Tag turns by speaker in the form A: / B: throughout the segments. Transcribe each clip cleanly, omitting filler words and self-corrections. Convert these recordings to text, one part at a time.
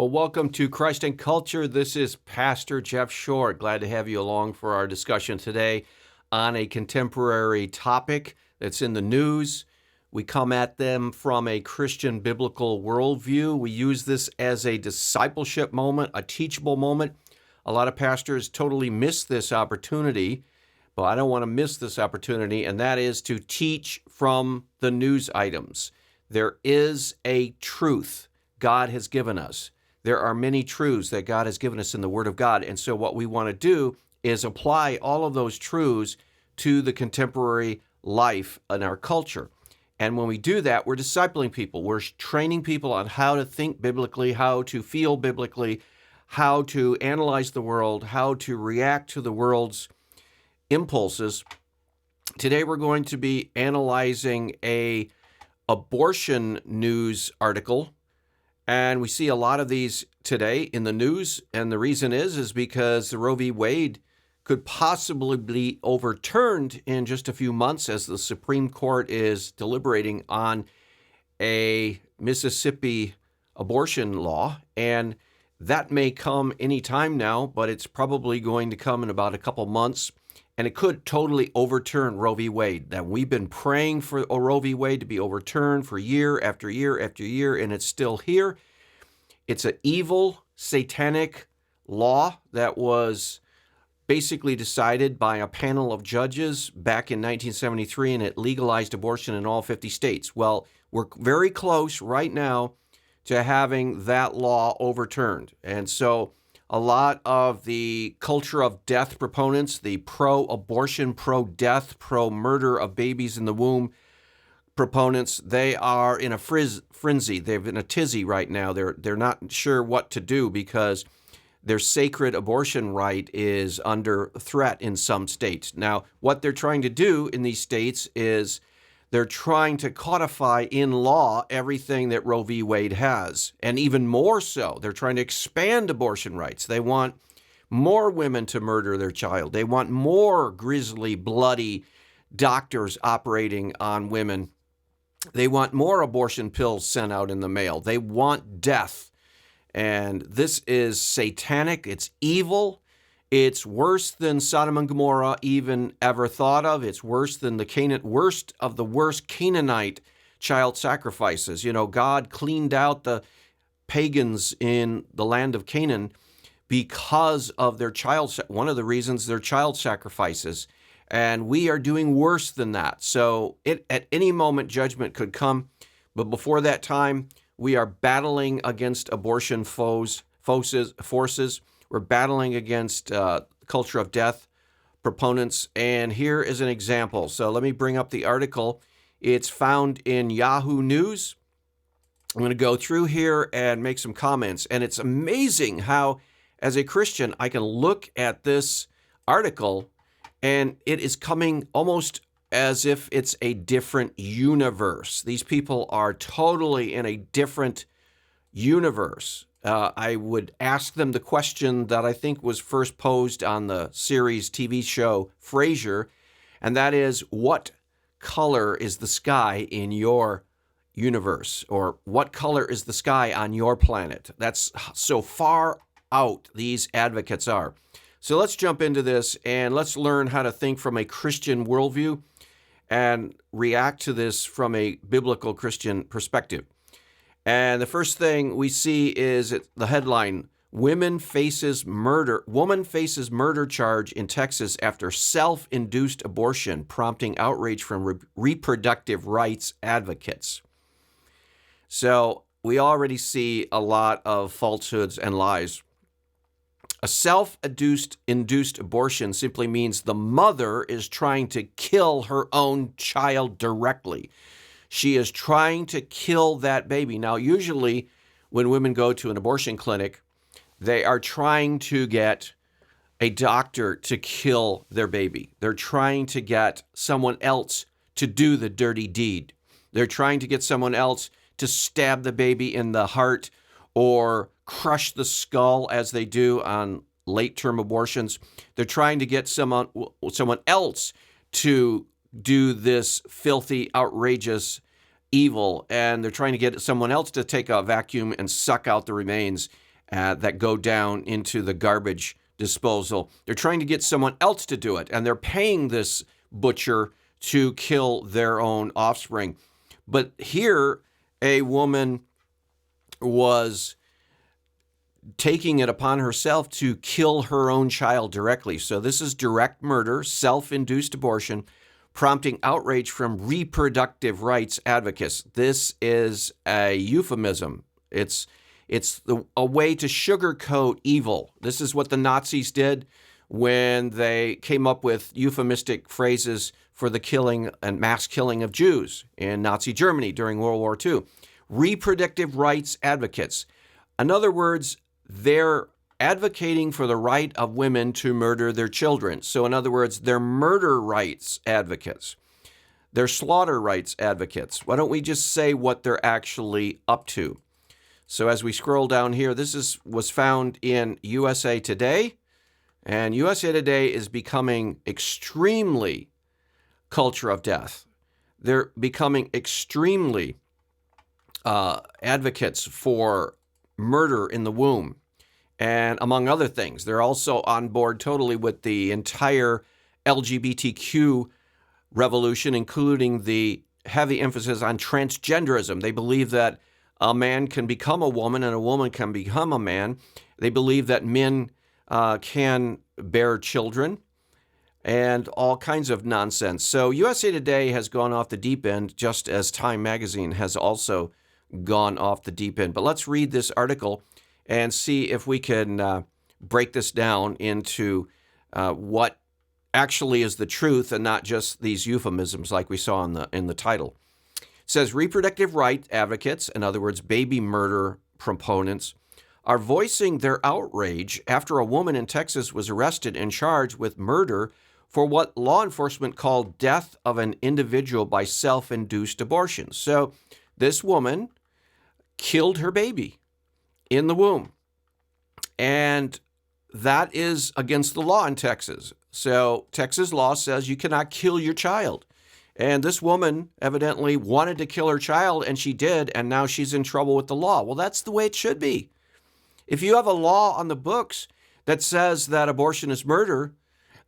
A: Well, welcome to Christ and Culture. This is Pastor Jeff Short. Glad to have you along for our discussion today on a contemporary topic that's in the news. We come at them from a Christian biblical worldview. We use this as a discipleship moment, a teachable moment. A lot of pastors totally miss this opportunity, but I don't want to miss this opportunity, and that is to teach from the news items. There is a truth God has given us. There are many truths that God has given us in the Word of God. And so what we want to do is apply all of those truths to the contemporary life in our culture. And when we do that, we're discipling people. We're training people on how to think biblically, how to feel biblically, how to analyze the world, how to react to the world's impulses. Today we're going to be analyzing a abortion news article. And we see a lot of these today in the news, and the reason is because the Roe v. Wade could possibly be overturned in just a few months as the Supreme Court is deliberating on a Mississippi abortion law, and that may come any time now, but it's probably going to come in about a couple months, and it could totally overturn Roe v. Wade. Now, we've been praying for Roe v. Wade to be overturned for year after year after year, and it's still here. It's an evil, satanic law that was basically decided by a panel of judges back in 1973, and it legalized abortion in all 50 states. Well, we're very close right now to having that law overturned. And so a lot of the culture of death proponents, the pro-abortion, pro-death, pro-murder of babies in the womb proponents, they are in a frenzy. They're in a tizzy right now. They're not sure what to do because their sacred abortion right is under threat in some states. Now, what they're trying to do in these states is they're trying to codify in law everything that Roe v. Wade has, and even more so, they're trying to expand abortion rights. They want more women to murder their child. They want more grisly, bloody doctors operating on women. They want more abortion pills sent out in the mail. They want death. And this is satanic. It's evil. It's worse than Sodom and Gomorrah even ever thought of. It's worse than the worst of the worst Canaanite child sacrifices. You know, God cleaned out the pagans in the land of Canaan because of one of the reasons their child sacrifices. And we are doing worse than that. So at any moment, judgment could come. But before that time, we are battling against abortion forces. We're battling against culture of death proponents. And here is an example. So let me bring up the article. It's found in Yahoo News. I'm going to go through here and make some comments. And it's amazing how, as a Christian, I can look at this article and it is coming almost as if it's a different universe. These people are totally in a different universe. I would ask them the question that I think was first posed on the series TV show Frasier, and that is, what color is the sky in your universe? Or what color is the sky on your planet? That's so far out these advocates are. So let's jump into this and let's learn how to think from a Christian worldview and react to this from a biblical Christian perspective. And the first thing we see is the headline, Woman faces murder charge in Texas after self-induced abortion, prompting outrage from reproductive rights advocates. So we already see a lot of falsehoods and lies. A self-induced abortion simply means the mother is trying to kill her own child directly. She is trying to kill that baby. Now, usually when women go to an abortion clinic, they are trying to get a doctor to kill their baby. They're trying to get someone else to do the dirty deed. They're trying to get someone else to stab the baby in the heart or crush the skull as they do on late-term abortions. They're trying to get someone else to do this filthy, outrageous evil, and they're trying to get someone else to take a vacuum and suck out the remains that go down into the garbage disposal. They're trying to get someone else to do it, and they're paying this butcher to kill their own offspring. But here, a woman was taking it upon herself to kill her own child directly. So this is direct murder, self-induced abortion, prompting outrage from reproductive rights advocates. This is a euphemism. It's a way to sugarcoat evil. This is what the Nazis did when they came up with euphemistic phrases for the killing and mass killing of Jews in Nazi Germany during World War II. Reproductive rights advocates. In other words, they're advocating for the right of women to murder their children. So in other words, they're murder rights advocates. They're slaughter rights advocates. Why don't we just say what they're actually up to? So as we scroll down here, was found in USA Today, and USA Today is becoming extremely culture of death. They're becoming extremely advocates for murder in the womb. And among other things, they're also on board totally with the entire LGBTQ revolution, including the heavy emphasis on transgenderism. They believe that a man can become a woman and a woman can become a man. They believe that men can bear children and all kinds of nonsense. So USA Today has gone off the deep end, just as Time Magazine has also gone off the deep end. But let's read this article and see if we can break this down into what actually is the truth and not just these euphemisms like we saw in the title. It says reproductive rights advocates, in other words, baby murder proponents, are voicing their outrage after a woman in Texas was arrested and charged with murder for what law enforcement called death of an individual by self-induced abortion. So this woman killed her baby in the womb. And that is against the law in Texas. So Texas law says you cannot kill your child. And this woman evidently wanted to kill her child, and she did, and now she's in trouble with the law. Well, that's the way it should be. If you have a law on the books that says that abortion is murder,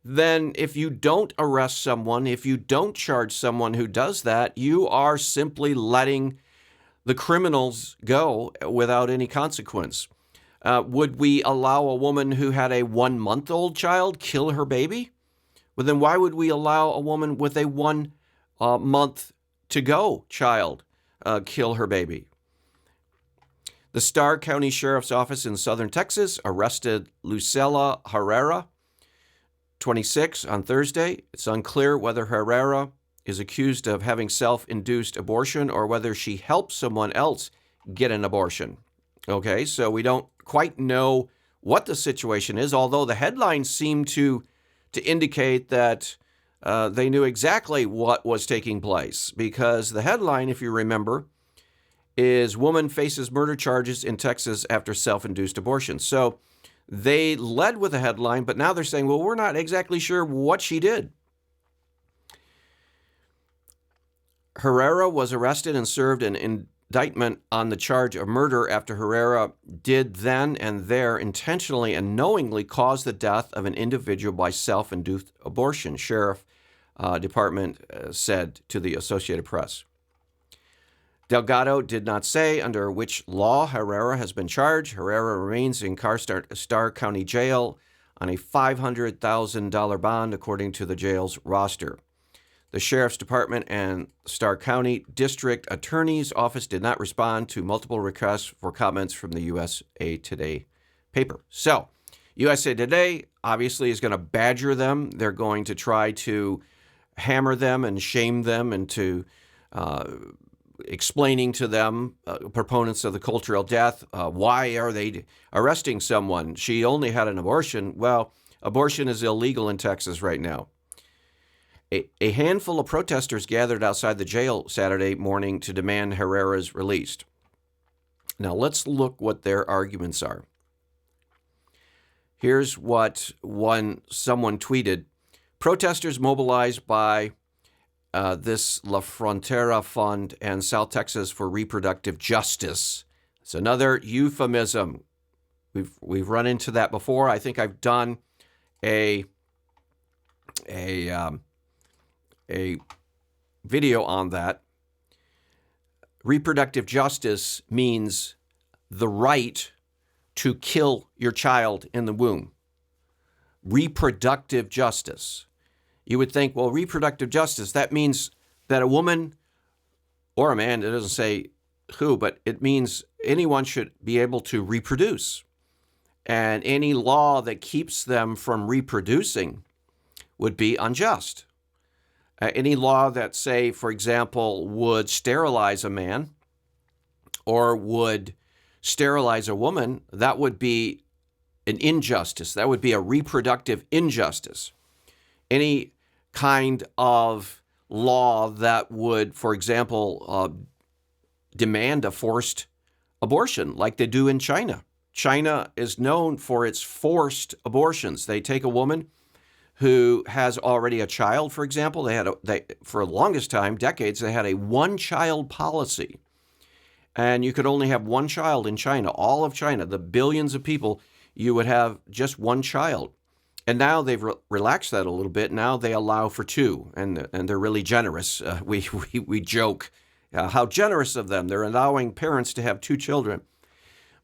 A: then if you don't arrest someone, if you don't charge someone who does that, you are simply letting the criminals go without any consequence. Would we allow a woman who had a 1-month-old child kill her baby? Well, then why would we allow a woman with a 1 month to go child kill her baby? The Starr County Sheriff's Office in southern Texas arrested Lucela Herrera, 26, on Thursday. It's unclear whether Herrera is accused of having self-induced abortion or whether she helped someone else get an abortion. Okay, so we don't quite know what the situation is, although the headlines seem to indicate that they knew exactly what was taking place, because the headline, if you remember, is woman faces murder charges in Texas after self-induced abortion. So they led with a headline, but now they're saying, well, we're not exactly sure what she did. Herrera was arrested and served an indictment on the charge of murder after Herrera did then and there intentionally and knowingly cause the death of an individual by self-induced abortion, Sheriff Department said to the Associated Press. Delgado did not say under which law Herrera has been charged. Herrera remains in Starr County Jail on a $500,000 bond, according to the jail's roster. The Sheriff's Department and Starr County District Attorney's Office did not respond to multiple requests for comments from the USA Today paper. So, USA Today obviously is going to badger them. They're going to try to hammer them and shame them into explaining to them, proponents of the culture of death, why are they arresting someone? She only had an abortion. Well, abortion is illegal in Texas right now. A handful of protesters gathered outside the jail Saturday morning to demand Herrera's released. Now let's look what their arguments are. Here's what someone tweeted. Protesters mobilized by this La Frontera Fund and South Texas for Reproductive Justice. It's another euphemism. We've run into that before. I think I've done a video on that. Reproductive justice means the right to kill your child in the womb. Reproductive justice. You would think, well, reproductive justice, that means that a woman or a man, it doesn't say who, but it means anyone should be able to reproduce. And any law that keeps them from reproducing would be unjust. Any law that, say, for example, would sterilize a man or would sterilize a woman, that would be an injustice. That would be a reproductive injustice. Any kind of law that would, for example, demand a forced abortion like they do in China. China is known for its forced abortions. They take a woman who has already a child, for example. For the longest time, decades, they had a one-child policy. And you could only have one child in China, all of China, the billions of people, you would have just one child. And now they've relaxed that a little bit. Now they allow for two, and they're really generous. We joke how generous of them. They're allowing parents to have two children.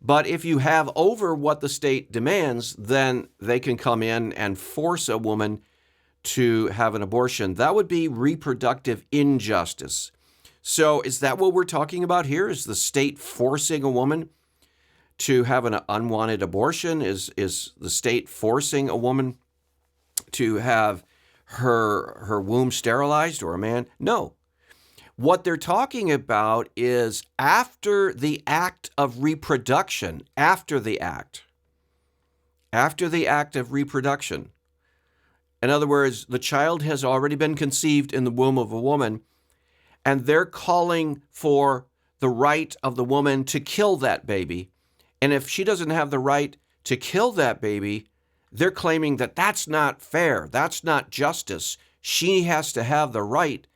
A: But if you have over what the state demands, then they can come in and force a woman to have an abortion. That would be reproductive injustice. So is that what we're talking about here? Is the state forcing a woman to have an unwanted abortion? Is the state forcing a woman to have her womb sterilized, or a man? No. What they're talking about is after the act of reproduction, after the act of reproduction. In other words, the child has already been conceived in the womb of a woman, and they're calling for the right of the woman to kill that baby. And if she doesn't have the right to kill that baby, they're claiming that that's not fair. That's not justice. She has to have the right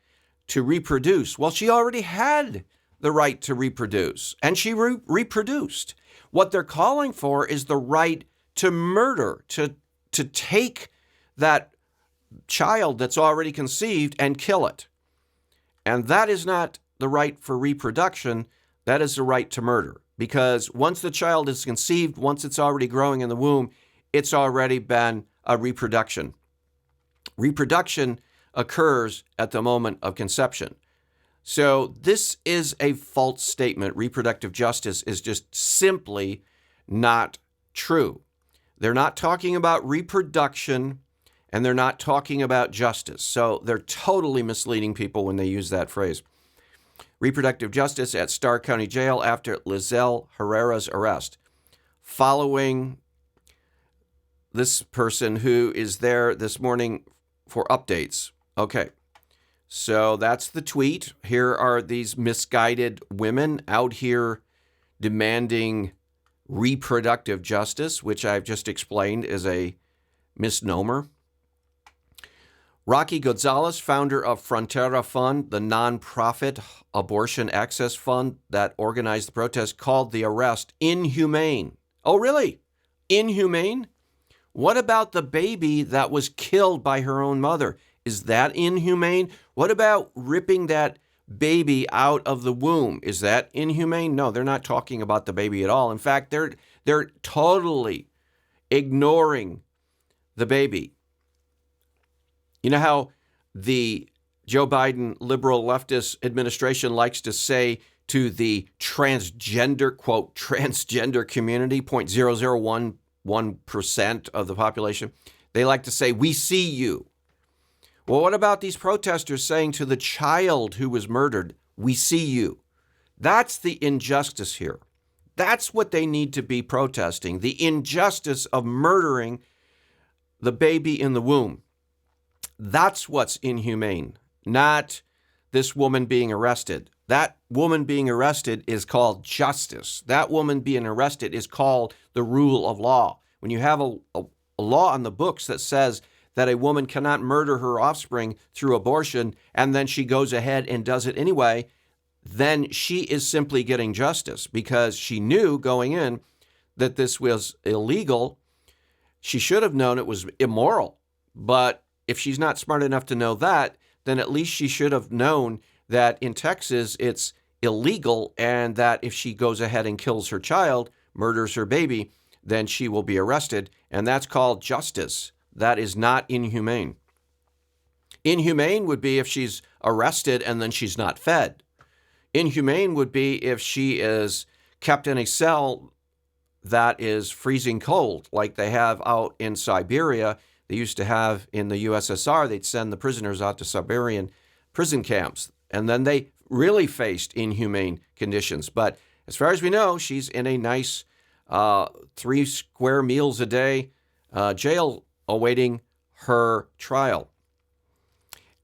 A: to reproduce. Well, she already had the right to reproduce, and she reproduced. What they're calling for is the right to murder, to take that child that's already conceived and kill it. And that is not the right for reproduction. That is the right to murder. Because once the child is conceived, once it's already growing in the womb, it's already been a reproduction. Reproduction occurs at the moment of conception. So this is a false statement. Reproductive justice is just simply not true. They're not talking about reproduction, and they're not talking about justice. So they're totally misleading people when they use that phrase. Reproductive justice at Starr County Jail after Lizelle Herrera's arrest. Following this person who is there this morning for updates. Okay, so that's the tweet. Here are these misguided women out here demanding reproductive justice, which I've just explained is a misnomer. Rocky Gonzalez, founder of Frontera Fund, the nonprofit abortion access fund that organized the protest, called the arrest inhumane. Oh, really? Inhumane? What about the baby that was killed by her own mother? Is that inhumane? What about ripping that baby out of the womb? Is that inhumane? No, they're not talking about the baby at all. In fact, they're totally ignoring the baby. You know how the Joe Biden liberal leftist administration likes to say to the transgender, quote, transgender community, 0.0011% of the population, they like to say, we see you. Well, what about these protesters saying to the child who was murdered, we see you? That's the injustice here. That's what they need to be protesting, the injustice of murdering the baby in the womb. That's what's inhumane, not this woman being arrested. That woman being arrested is called justice. That woman being arrested is called the rule of law. When you have a law on the books that says that a woman cannot murder her offspring through abortion, and then she goes ahead and does it anyway, then she is simply getting justice because she knew going in that this was illegal. She should have known it was immoral. But if she's not smart enough to know that, then at least she should have known that in Texas it's illegal, and that if she goes ahead and kills her child, murders her baby, then she will be arrested. And that's called justice. That is not inhumane. Inhumane would be if she's arrested and then she's not fed. Inhumane would be if she is kept in a cell that is freezing cold, like they have out in Siberia. They used to have in the USSR, they'd send the prisoners out to Siberian prison camps, and then they really faced inhumane conditions. But as far as we know, she's in a nice 3 square meals a day jail awaiting her trial.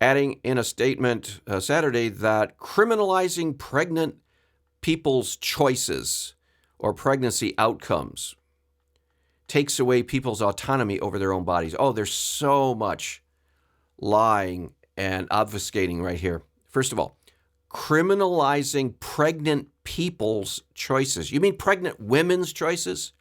A: Adding in a statement Saturday that criminalizing pregnant people's choices or pregnancy outcomes takes away people's autonomy over their own bodies. Oh, there's so much lying and obfuscating right here. First of all, criminalizing pregnant people's choices. You mean pregnant women's choices?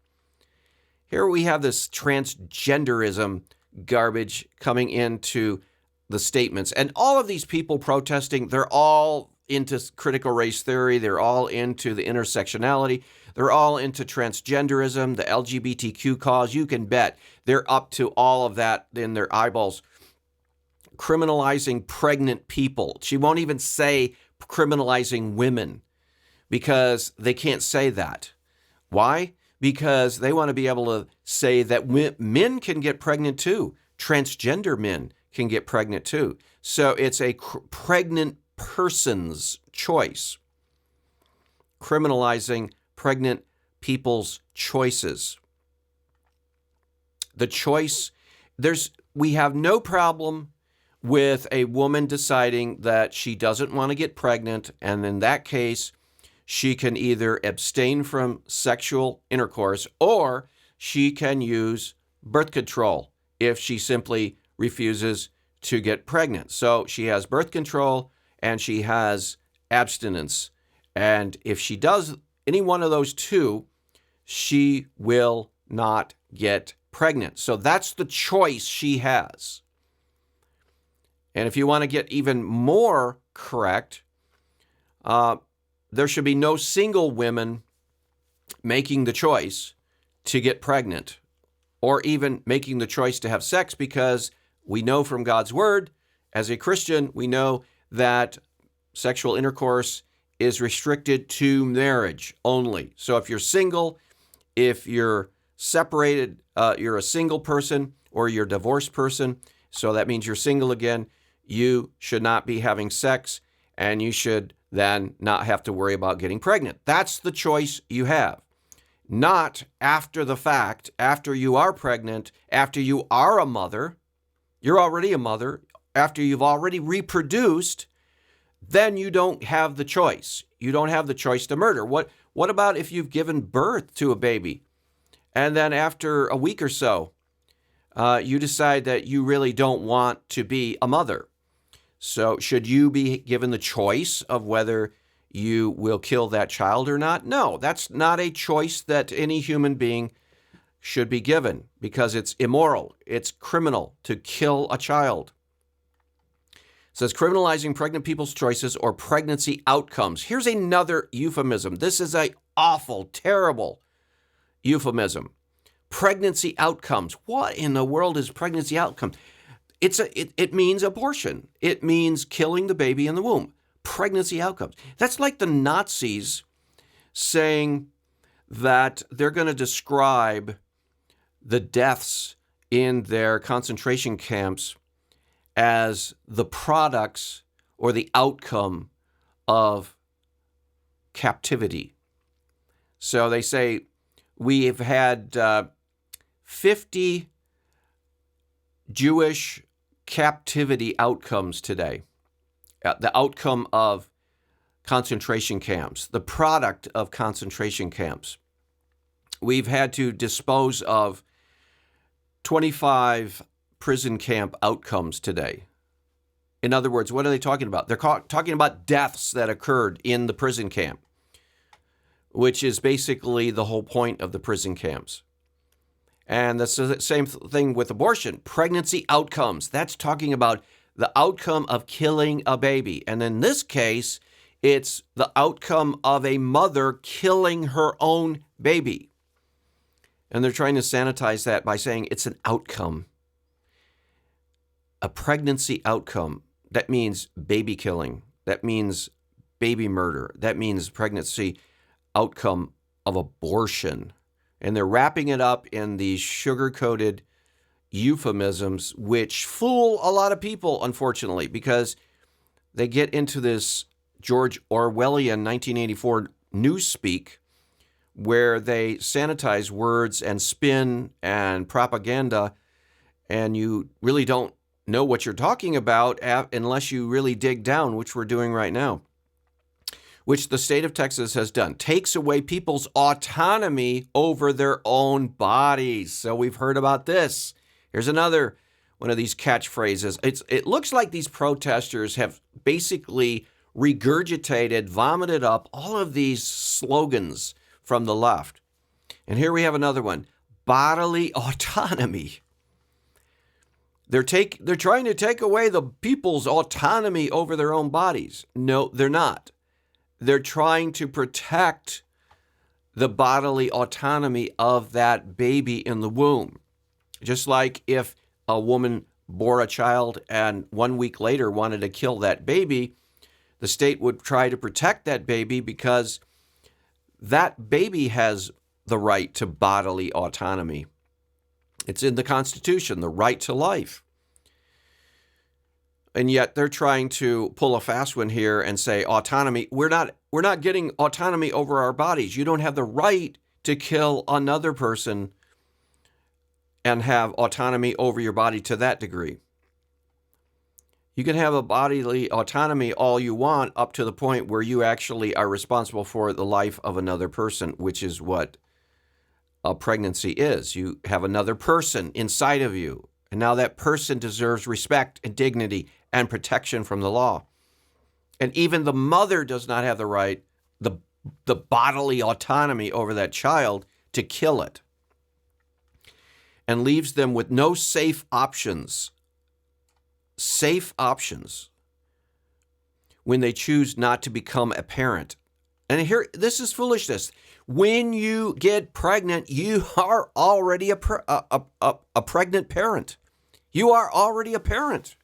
A: Here we have this transgenderism garbage coming into the statements. And all of these people protesting, they're all into critical race theory. They're all into the intersectionality. They're all into transgenderism, the LGBTQ cause. You can bet they're up to all of that in their eyeballs. Criminalizing pregnant people. She won't even say criminalizing women because they can't say that. Why? Because they want to be able to say that men can get pregnant too. Transgender men can get pregnant too. So it's a pregnant person's choice. Criminalizing pregnant people's choices. The choice, we have no problem with a woman deciding that she doesn't want to get pregnant, and in that case, she can either abstain from sexual intercourse or she can use birth control if she simply refuses to get pregnant. So she has birth control and she has abstinence. And if she does any one of those two, she will not get pregnant. So that's the choice she has. And if you want to get even more correct, there should be no single women making the choice to get pregnant or even making the choice to have sex, because we know from God's word, as a Christian, we know that sexual intercourse is restricted to marriage only. So if you're single, if you're separated, you're a single person or you're a divorced person, so that means you're single again, you should not be having sex, and you should then not have to worry about getting pregnant. That's the choice you have. Not after the fact, after you are pregnant, after you are a mother, you're already a mother, after you've already reproduced, then you don't have the choice. You don't have the choice to murder. What about if you've given birth to a baby, and then after a week or so, you decide that you really don't want to be a mother? So should you be given the choice of whether you will kill that child or not? No, that's not a choice that any human being should be given, because it's immoral. It's criminal to kill a child. It says criminalizing pregnant people's choices or pregnancy outcomes. Here's another euphemism. This is an awful, terrible euphemism. Pregnancy outcomes. What in the world is pregnancy outcome? It means abortion. It means killing the baby in the womb. Pregnancy outcomes. That's like the Nazis saying that they're going to describe the deaths in their concentration camps as the products or the outcome of captivity. So they say we have had 50 Jewish captivity outcomes today. The outcome of concentration camps, the product of concentration camps. We've had to dispose of 25 prison camp outcomes today. In other words, what are they talking about? They're talking about deaths that occurred in the prison camp. which is basically the whole point of the prison camps. And that's the same thing with abortion. Pregnancy outcomes. That's talking about the outcome of killing a baby. And in this case, it's the outcome of a mother killing her own baby. And they're trying to sanitize that by saying it's an outcome. A pregnancy outcome. That means baby killing. That means baby murder. That means pregnancy outcome of abortion. And they're wrapping it up in these sugar-coated euphemisms, which fool a lot of people, unfortunately, because they get into this George Orwellian 1984 newspeak where they sanitize words and spin and propaganda, and you really don't know what you're talking about unless you really dig down, which we're doing right now, which the state of Texas has done, takes away people's autonomy over their own bodies. So we've heard about this. Here's another one of these catchphrases. It looks like these protesters have basically regurgitated, vomited up all of these slogans from the left. And here we have another one, bodily autonomy. They're trying to take away the people's autonomy over their own bodies. No, they're not. They're trying to protect the bodily autonomy of that baby in the womb. Just like if a woman bore a child and 1 week later wanted to kill that baby, the state would try to protect that baby because that baby has the right to bodily autonomy. It's in the Constitution, the right to life. And yet they're trying to pull a fast one here and say autonomy. We're not getting autonomy over our bodies. You don't have the right to kill another person and have autonomy over your body to that degree. You can have a bodily autonomy all you want up to the point where you actually are responsible for the life of another person, which is what a pregnancy is. You have another person inside of you, and now that person deserves respect and dignity and protection from the law. And even the mother does not have the right, the bodily autonomy over that child to kill it, and leaves them with no safe options when they choose not to become a parent. And here, this is foolishness. When you get pregnant, you are already a pregnant parent. You are already a parent.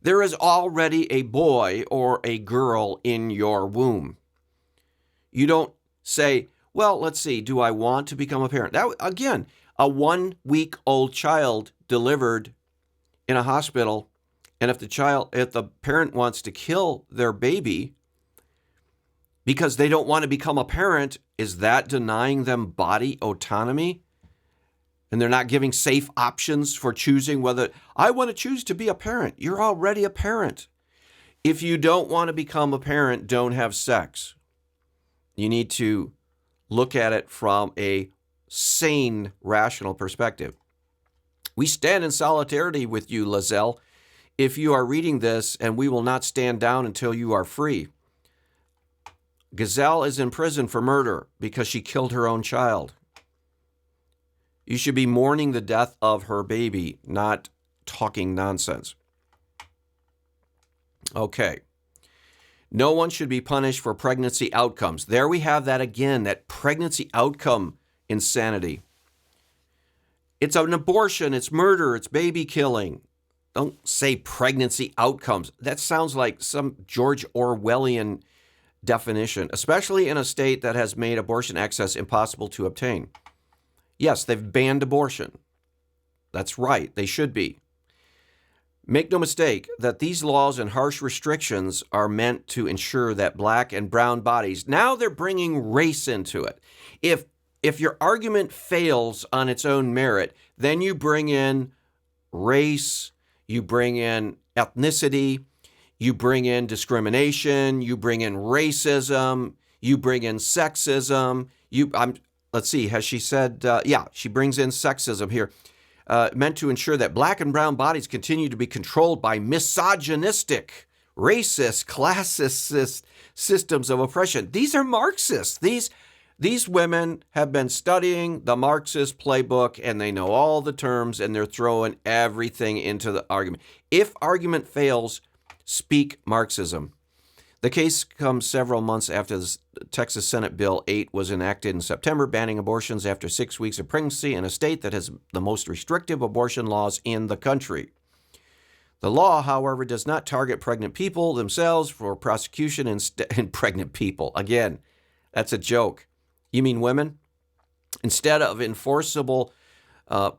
A: There is already a boy or a girl in your womb. You don't say, well, let's see, do I want to become a parent? That, again, a 1 week old child delivered in a hospital, and if the parent wants to kill their baby because they don't want to become a parent, is that denying them body autonomy? And they're not giving safe options for choosing whether I want to choose to be a parent. You're already a parent. If you don't want to become a parent, don't have sex. You need to look at it from a sane, rational perspective. We stand in solidarity with you, Lizelle, if you are reading this, and we will not stand down until you are free. Gazelle is in prison for murder because she killed her own child. You should be mourning the death of her baby, not talking nonsense. Okay. No one should be punished for pregnancy outcomes. There we have that again, that pregnancy outcome insanity. It's an abortion, it's murder, it's baby killing. Don't say pregnancy outcomes. That sounds like some George Orwellian definition, especially in a state that has made abortion access impossible to obtain. Yes, they've banned abortion. That's right, they should be. Make no mistake that these laws and harsh restrictions are meant to ensure that black and brown bodies, now they're bringing race into it. If your argument fails on its own merit, then you bring in race, you bring in ethnicity, you bring in discrimination, you bring in racism, you bring in sexism. Let's see, has she said, she brings in sexism here. Meant to ensure that black and brown bodies continue to be controlled by misogynistic, racist, classist systems of oppression. These are Marxists. These women have been studying the Marxist playbook, and they know all the terms, and they're throwing everything into the argument. If argument fails, speak Marxism. The case comes several months after the Texas Senate Bill 8 was enacted in September, banning abortions after 6 weeks of pregnancy in a state that has the most restrictive abortion laws in the country. The law, however, does not target pregnant people themselves for prosecution and pregnant people. Again, that's a joke. You mean women? Instead of enforceable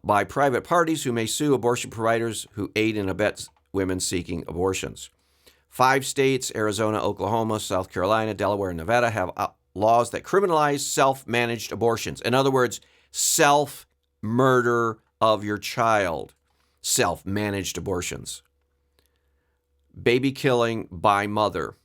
A: by private parties who may sue abortion providers who aid and abet women seeking abortions. 5 states, Arizona, Oklahoma, South Carolina, Delaware, and Nevada, have laws that criminalize self-managed abortions. In other words, self-murder of your child. Self-managed abortions. Baby killing by mother.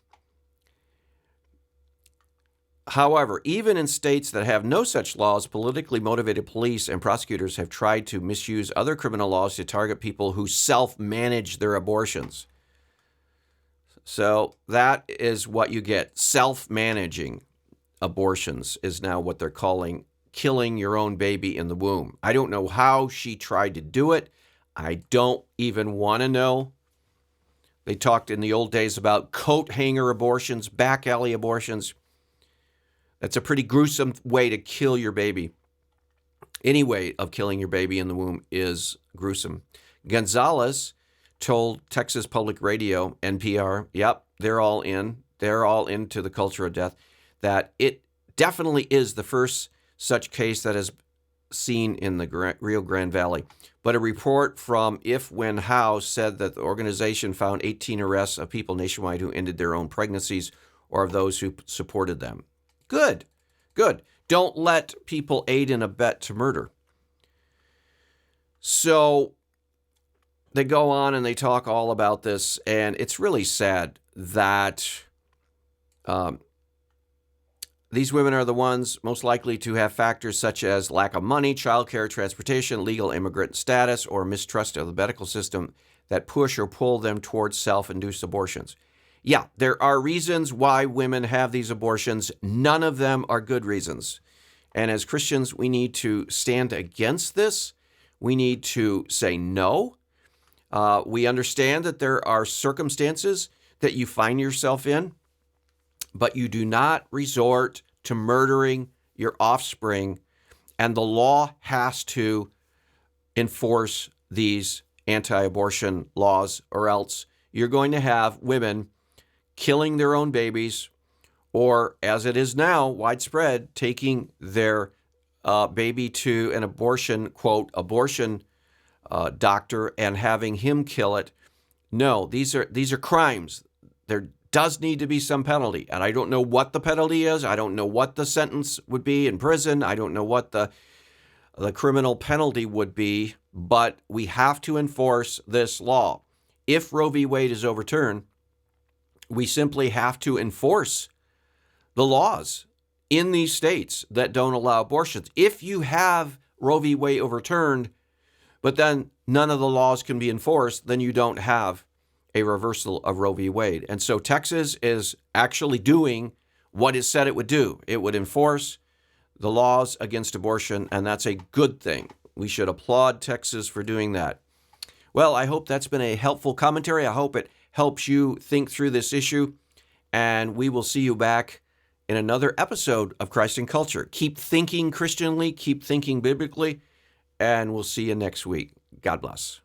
A: However, even in states that have no such laws, politically motivated police and prosecutors have tried to misuse other criminal laws to target people who self-manage their abortions. So that is what you get. Self-managing abortions is now what they're calling killing your own baby in the womb. I don't know how she tried to do it. I don't even want to know. They talked in the old days about coat hanger abortions, back alley abortions. That's a pretty gruesome way to kill your baby. Any way of killing your baby in the womb is gruesome. Gonzalez told Texas Public Radio, NPR, yep, they're all in. They're all into the culture of death, that it definitely is the first such case that is seen in the Rio Grande Valley. But a report from If, When, How said that the organization found 18 arrests of people nationwide who ended their own pregnancies or of those who supported them. Good. Don't let people aid and abet to murder. So they go on and they talk all about this, and it's really sad that these women are the ones most likely to have factors such as lack of money, childcare, transportation, legal immigrant status, or mistrust of the medical system that push or pull them towards self-induced abortions. Yeah, there are reasons why women have these abortions. None of them are good reasons. And as Christians, we need to stand against this. We need to say no. We understand that there are circumstances that you find yourself in, but you do not resort to murdering your offspring, and the law has to enforce these anti-abortion laws, or else you're going to have women killing their own babies, or as it is now, widespread, taking their baby to an abortion, quote, abortion doctor and having him kill it. No, these are crimes. There does need to be some penalty, and I don't know what the penalty is. I don't know what the sentence would be in prison. I don't know what the criminal penalty would be, but we have to enforce this law. If Roe v. Wade is overturned, we simply have to enforce the laws in these states that don't allow abortions. If you have Roe v. Wade overturned, but then none of the laws can be enforced, then you don't have a reversal of Roe v. Wade. And so Texas is actually doing what it said it would do. It would enforce the laws against abortion, and that's a good thing. We should applaud Texas for doing that. Well, I hope that's been a helpful commentary. I hope it helps you think through this issue, and we will see you back in another episode of Christ and Culture. Keep thinking Christianly, keep thinking biblically, and we'll see you next week. God bless.